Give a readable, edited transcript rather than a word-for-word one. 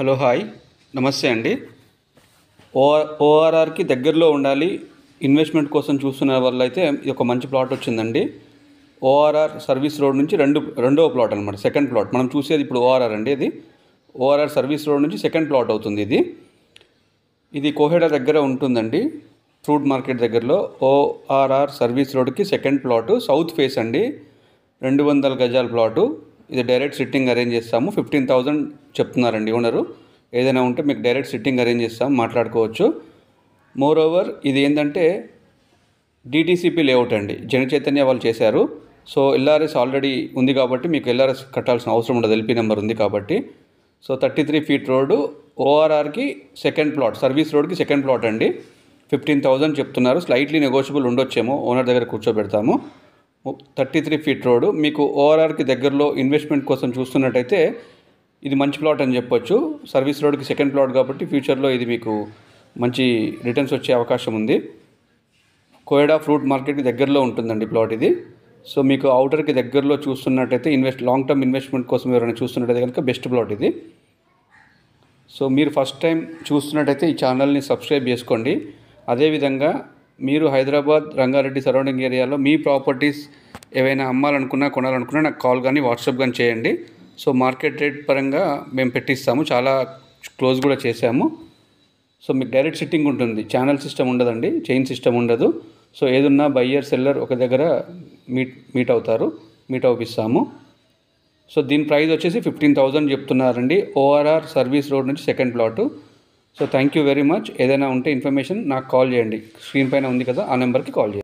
Hello hi నమస్తే అండి. ఓఆర్ఆర్కి దగ్గరలో ఉండాలి, ఇన్వెస్ట్మెంట్ కోసం చూస్తున్న వాళ్ళైతే ఇది ఒక మంచి ప్లాట్ వచ్చిందండి. ఓఆర్ఆర్ సర్వీస్ రోడ్ నుంచి రెండవ ప్లాట్ అనమాట, సెకండ్ ప్లాట్. మనం చూసేది ఇప్పుడు ఓఆర్ఆర్ అండి. ఇది ఓఆర్ఆర్ సర్వీస్ రోడ్ నుంచి సెకండ్ ప్లాట్ అవుతుంది. ఇది కోహెడ దగ్గర ఉంటుందండి, ఫ్రూట్ మార్కెట్ దగ్గరలో. ఓఆర్ఆర్ సర్వీస్ రోడ్కి సెకండ్ ప్లాటు, సౌత్ ఫేస్ అండి. 200 గజాల ప్లాటు. ఇది డైరెక్ట్ సిట్టింగ్ అరేంజ్ చేస్తాము. 15,000 చెప్తున్నారండి ఓనరు. ఏదైనా ఉంటే మీకు డైరెక్ట్ సిట్టింగ్ అరేంజ్ చేస్తాము, మాట్లాడుకోవచ్చు. మోర్ ఓవర్ ఇది ఏంటంటే డిటీసీపీ లేఅవుట్ అండి, జన చైతన్య వాళ్ళు చేశారు. సో ఎల్ఆర్ఎస్ ఆల్రెడీ ఉంది కాబట్టి మీకు ఎల్ఆర్ఎస్ కట్టాల్సిన అవసరం ఉండదు, ఎల్పీ నెంబర్ ఉంది కాబట్టి. సో 33 ఫీట్ రోడ్డు, ఓఆర్ఆర్కి సెకండ్ ప్లాట్, సర్వీస్ రోడ్కి సెకండ్ ప్లాట్ అండి. 15,000 చెప్తున్నారు. స్లైట్లీ నెగోషియబుల్ ఉండొచ్చేమో, ఓనర్ దగ్గర కూర్చోబెడతాము. 33 ఫీట్ రోడ్డు. మీకు ఓఆర్ఆర్కి దగ్గరలో ఇన్వెస్ట్మెంట్ కోసం చూస్తున్నట్టయితే ఇది మంచి ప్లాట్ అని చెప్పొచ్చు. సర్వీస్ రోడ్కి సెకండ్ ప్లాట్ కాబట్టి ఫ్యూచర్లో ఇది మీకు మంచి రిటర్న్స్ వచ్చే అవకాశం ఉంది. కోయడా ఫ్రూట్ మార్కెట్కి దగ్గరలో ఉంటుందండి ప్లాట్ ఇది. సో మీకు అవుటర్కి దగ్గరలో చూస్తున్నట్టయితే లాంగ్ టర్మ్ ఇన్వెస్ట్మెంట్ కోసం ఎవరైనా చూస్తున్నట్టయితే కనుక బెస్ట్ ప్లాట్ ఇది. సో మీరు ఫస్ట్ టైం చూస్తున్నట్టయితే ఈ ఛానల్ని సబ్స్క్రైబ్ చేసుకోండి. అదేవిధంగా మీరు హైదరాబాద్, రంగారెడ్డి సరౌండింగ్ ఏరియాలో మీ ప్రాపర్టీస్ ఏవైనా అమ్మాలనుకున్నా, కొనాలనుకున్నా నాకు కాల్ కానీ వాట్సాప్ కానీ చేయండి. సో మార్కెట్ రేట్ పరంగా మేము పెట్టిస్తాము, చాలా క్లోజ్ కూడా చేసాము. సో మీకు డైరెక్ట్ సిట్టింగ్ ఉంటుంది, ఛానల్ సిస్టమ్ ఉండదండి, చైన్ సిస్టమ్ ఉండదు. సో ఏదున్నా బయ్యర్ సెల్లర్ ఒక దగ్గర మీట్ అవుపిస్తాము. సో దీని ప్రైస్ వచ్చేసి 15,000 చెప్తున్నారండి. ఓఆర్ఆర్ సర్వీస్ రోడ్ నుంచి second plot. So thank you very much. ఏదైనా ఉంటే ఇన్ఫర్మేషన్ నాకు కాల్ చేయండి, స్క్రీన్ పైన ఉంది కదా, ఆ నెంబర్కి కాల్ చేయండి.